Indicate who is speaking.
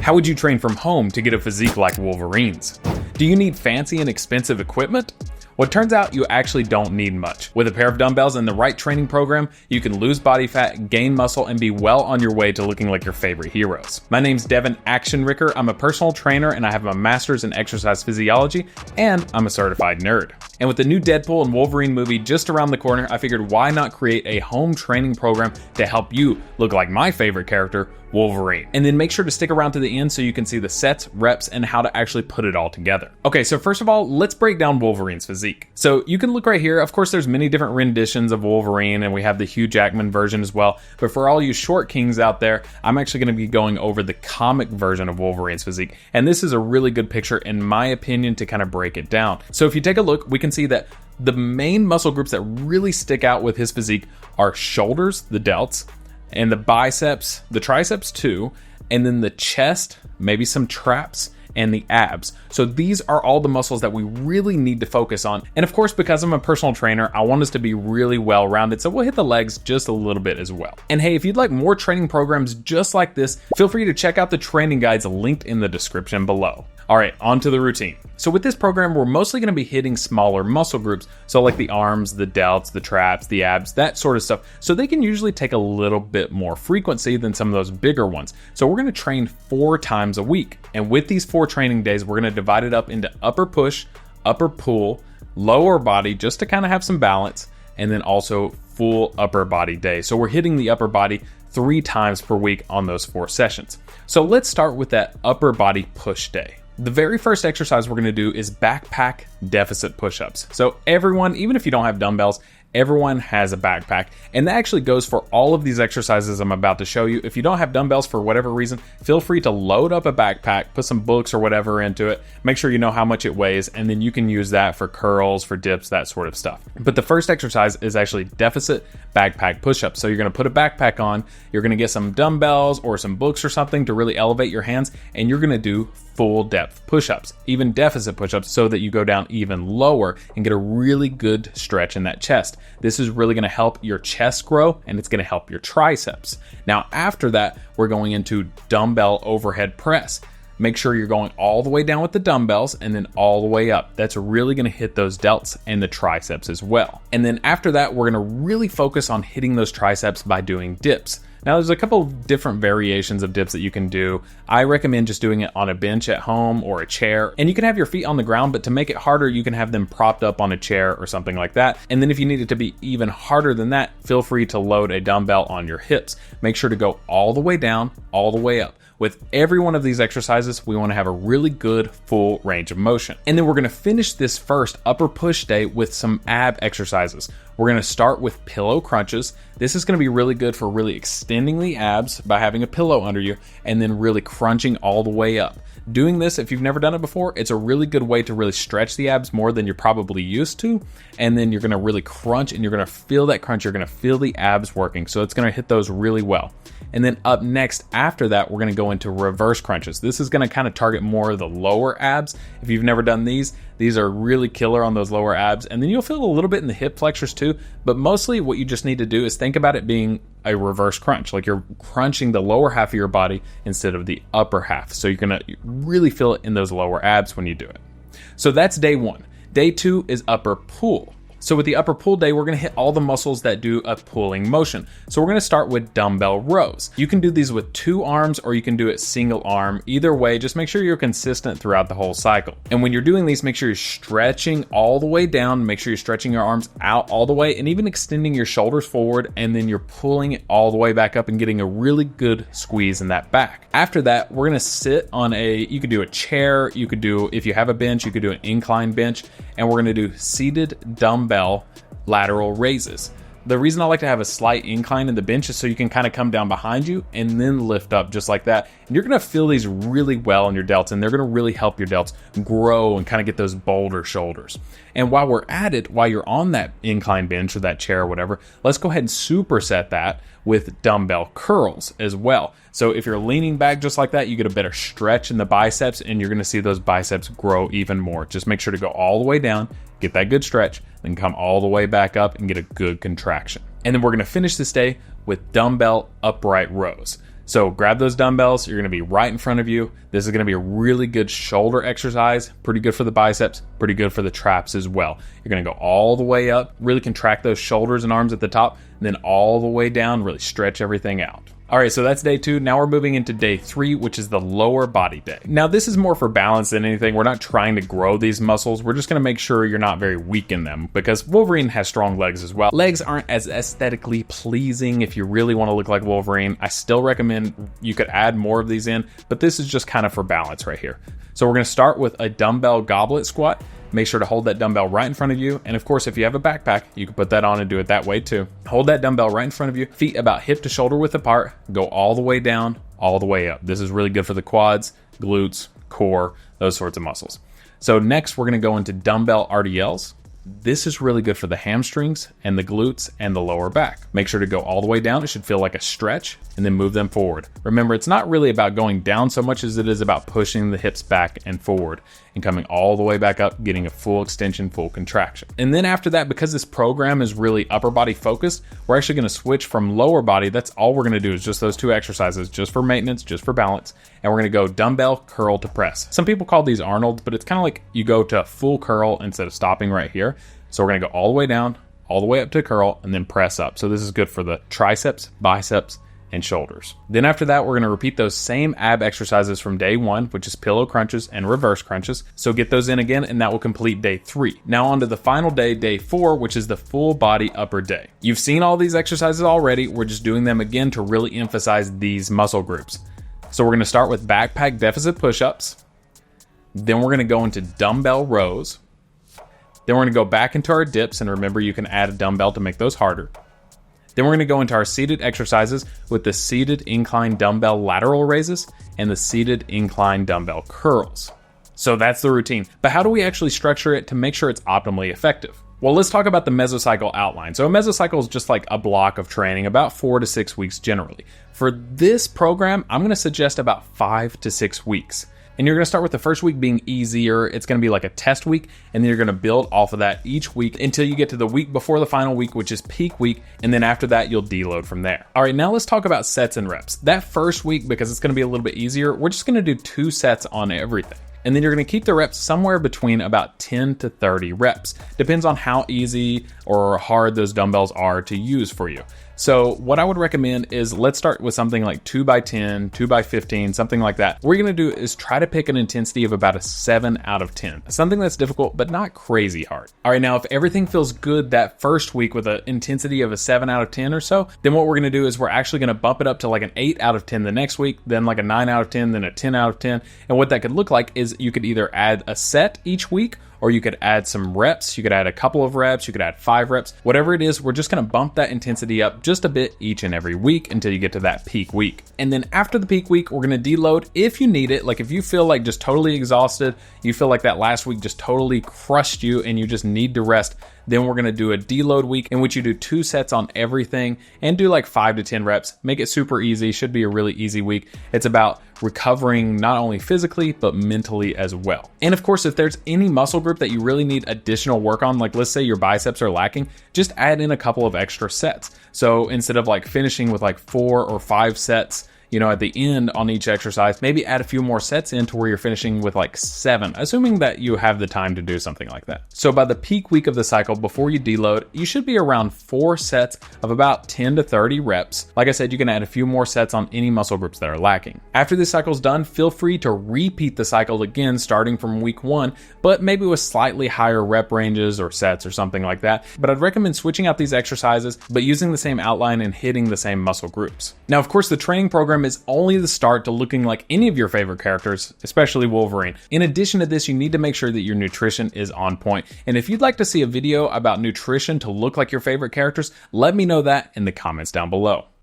Speaker 1: How would you train from home to get a physique like Wolverine's? Do you need fancy and expensive equipment? Well, it turns out you actually don't need much. With a pair of dumbbells and the right training program, you can lose body fat, gain muscle, and be well on your way to looking like your favorite heroes. My name's Devin Actionricker. I'm a personal trainer and I have a master's in exercise physiology, and I'm a certified nerd. And with the new Deadpool and Wolverine movie just around the corner, I figured why not create a home training program to help you look like my favorite character, Wolverine. And then make sure to stick around to the end so you can see the sets, reps, and how to actually put it all together. Okay, so first of all, let's break down Wolverine's physique. So you can look right here. Of course, there's many different renditions of Wolverine, and we have the Hugh Jackman version as well. But for all you short kings out there, I'm actually going to be going over the comic version of Wolverine's physique. And this is a really good picture, in my opinion, to kind of break it down. So if you take a look, we can see that the main muscle groups that really stick out with his physique are shoulders, the delts, and the biceps, the triceps too, and then the chest, maybe some traps, and the abs. So these are all the muscles that we really need to focus on. And of course, because I'm a personal trainer, I want us to be really well-rounded, so we'll hit the legs just a little bit as well. And hey, if you'd like more training programs just like this, feel free to check out the training guides linked in the description below. All right, on to the routine. So with this program, we're mostly going to be hitting smaller muscle groups. So like the arms, the delts, the traps, the abs, that sort of stuff. So they can usually take a little bit more frequency than some of those bigger ones. So we're going to train 4 times a week. And with these 4 training days, we're going to divide it up into upper push, upper pull, lower body, just to kind of have some balance, and then also full upper body day. So we're hitting the upper body 3 times per week on those 4 sessions. So let's start with that upper body push day. The very first exercise we're going to do is backpack deficit push-ups. So everyone, even if you don't have dumbbells, everyone has a backpack, and that actually goes for all of these exercises I'm about to show you. If you don't have dumbbells for whatever reason, feel free to load up a backpack, put some books or whatever into it, make sure you know how much it weighs, and then you can use that for curls, for dips, that sort of stuff. But the first exercise is actually deficit backpack push-ups. So you're going to put a backpack on, you're going to get some dumbbells or some books or something to really elevate your hands, and you're going to do full depth push-ups, even deficit push-ups, so that you go down even lower and get a really good stretch in that chest. This is really going to help your chest grow, and it's going to help your triceps. Now after that, we're going into dumbbell overhead press. Make sure you're going all the way down with the dumbbells and then all the way up. That's really going to hit those delts and the triceps as well. And then after that, we're going to really focus on hitting those triceps by doing dips. Now there's a couple of different variations of dips that you can do. I recommend just doing it on a bench at home or a chair, and you can have your feet on the ground, but to make it harder, you can have them propped up on a chair or something like that. And then if you need it to be even harder than that, feel free to load a dumbbell on your hips. Make sure to go all the way down, all the way up. With every one of these exercises, we want to have a really good full range of motion. And then we're going to finish this first upper push day with some ab exercises. We're going to start with pillow crunches. This is going to be really good for really extending the abs by having a pillow under you and then really crunching all the way up. Doing this, if you've never done it before, it's a really good way to really stretch the abs more than you're probably used to. And then you're going to really crunch, and you're going to feel that crunch. You're going to feel the abs working. So it's going to hit those really well. And then up next, after that, we're going to go into reverse crunches. This is going to kind of target more of the lower abs. If you've never done these are really killer on those lower abs. And then you'll feel a little bit in the hip flexors too. But mostly what you just need to do is think about it being a reverse crunch. Like you're crunching the lower half of your body instead of the upper half. So you're going to really feel it in those lower abs when you do it. So that's day 1. Day 2 is upper pull. So with the upper pull day, we're going to hit all the muscles that do a pulling motion. So we're going to start with dumbbell rows. You can do these with 2 arms or you can do it single arm. Either way, just make sure you're consistent throughout the whole cycle. And when you're doing these, make sure you're stretching all the way down. Make sure you're stretching your arms out all the way and even extending your shoulders forward. And then you're pulling it all the way back up and getting a really good squeeze in that back. After that, we're going to sit on you could do a chair. You could do, if you have a bench, you could do an incline bench. And we're going to do seated dumbbell lateral raises. The reason I like to have a slight incline in the bench is so you can kind of come down behind you and then lift up just like that. And you're going to feel these really well in your delts, and they're going to really help your delts grow and kind of get those bolder shoulders. And while we're at it, while you're on that incline bench or that chair or whatever, let's go ahead and superset that with dumbbell curls as well. So if you're leaning back just like that, you get a better stretch in the biceps, and you're going to see those biceps grow even more. Just make sure to go all the way down, get that good stretch, then come all the way back up and get a good contraction. And then we're going to finish this day with dumbbell upright rows. So grab those dumbbells, you're gonna be right in front of you. This is gonna be a really good shoulder exercise, pretty good for the biceps, pretty good for the traps as well. You're gonna go all the way up, really contract those shoulders and arms at the top, and then all the way down, really stretch everything out. All right, so that's day 2. Now we're moving into day 3, which is the lower body day. Now this is more for balance than anything. We're not trying to grow these muscles. We're just gonna make sure you're not very weak in them, because Wolverine has strong legs as well. Legs aren't as aesthetically pleasing if you really wanna look like Wolverine. I still recommend you could add more of these in, but this is just kind of for balance right here. So we're gonna start with a dumbbell goblet squat. Make sure to hold that dumbbell right in front of you. And of course, if you have a backpack, you can put that on and do it that way too. Hold that dumbbell right in front of you, feet about hip to shoulder width apart, go all the way down, all the way up. This is really good for the quads, glutes, core, those sorts of muscles. So next, we're gonna go into dumbbell RDLs. This is really good for the hamstrings and the glutes and the lower back. Make sure to go all the way down. It should feel like a stretch, and then move them forward. Remember, it's not really about going down so much as it is about pushing the hips back and forward and coming all the way back up, getting a full extension, full contraction. And then after that, because this program is really upper body focused, we're actually gonna switch from lower body. That's all we're gonna do is just those 2 exercises, just for maintenance, just for balance. And we're gonna go dumbbell curl to press. Some people call these Arnold, but it's kind of like you go to full curl instead of stopping right here. So we're gonna go all the way down, all the way up to curl, and then press up. So this is good for the triceps, biceps, and shoulders. Then after that, we're gonna repeat those same ab exercises from day 1, which is pillow crunches and reverse crunches. So get those in again, and that will complete day 3. Now on to the final day, day 4, which is the full body upper day. You've seen all these exercises already. We're just doing them again to really emphasize these muscle groups. So we're gonna start with backpack deficit push-ups. Then we're gonna go into dumbbell rows. Then we're gonna go back into our dips, and remember, you can add a dumbbell to make those harder. Then we're gonna go into our seated exercises with the seated incline dumbbell lateral raises and the seated incline dumbbell curls. So that's the routine. But how do we actually structure it to make sure it's optimally effective? Well, let's talk about the mesocycle outline. So a mesocycle is just like a block of training, about 4 to 6 weeks generally. For this program, I'm gonna suggest about 5 to 6 weeks. And you're gonna start with the first week being easier. It's gonna be like a test week, and then you're gonna build off of that each week until you get to the week before the final week, which is peak week. And then after that, you'll deload from there. All right, now let's talk about sets and reps. That first week, because it's gonna be a little bit easier, we're just gonna do 2 sets on everything. And then you're gonna keep the reps somewhere between about 10 to 30 reps. Depends on how easy or hard those dumbbells are to use for you. So what I would recommend is let's start with something like 2x10, 2x15, something like that. What you're gonna do is try to pick an intensity of about a 7 out of 10. Something that's difficult, but not crazy hard. All right, now if everything feels good that first week with an intensity of a 7 out of 10 or so, then what we're gonna do is we're actually gonna bump it up to like an 8 out of 10 the next week, then like a 9 out of 10, then a 10 out of 10. And what that could look like is you could either add a set each week, or you could add some reps. You could add a couple of reps, you could add 5 reps, whatever it is. We're just gonna bump that intensity up just a bit each and every week until you get to that peak week. And then after the peak week, we're gonna deload if you need it. Like if you feel like just totally exhausted, you feel like that last week just totally crushed you and you just need to rest, then we're gonna do a deload week in which you do 2 sets on everything and do like 5 to 10 reps. Make it super easy, should be a really easy week. It's about recovering not only physically, but mentally as well. And of course, if there's any muscle group that you really need additional work on, like let's say your biceps are lacking, just add in a couple of extra sets. So instead of like finishing with like 4 or 5 sets, you know, at the end on each exercise, maybe add a few more sets in to where you're finishing with like 7, assuming that you have the time to do something like that. So by the peak week of the cycle, before you deload, you should be around 4 sets of about 10 to 30 reps. Like I said, you can add a few more sets on any muscle groups that are lacking. After this cycle's done, feel free to repeat the cycle again, starting from week 1, but maybe with slightly higher rep ranges or sets or something like that. But I'd recommend switching out these exercises, but using the same outline and hitting the same muscle groups. Now, of course, the training program is only the start to looking like any of your favorite characters, especially Wolverine. In addition to this, you need to make sure that your nutrition is on point. And if you'd like to see a video about nutrition to look like your favorite characters, let me know that in the comments down below.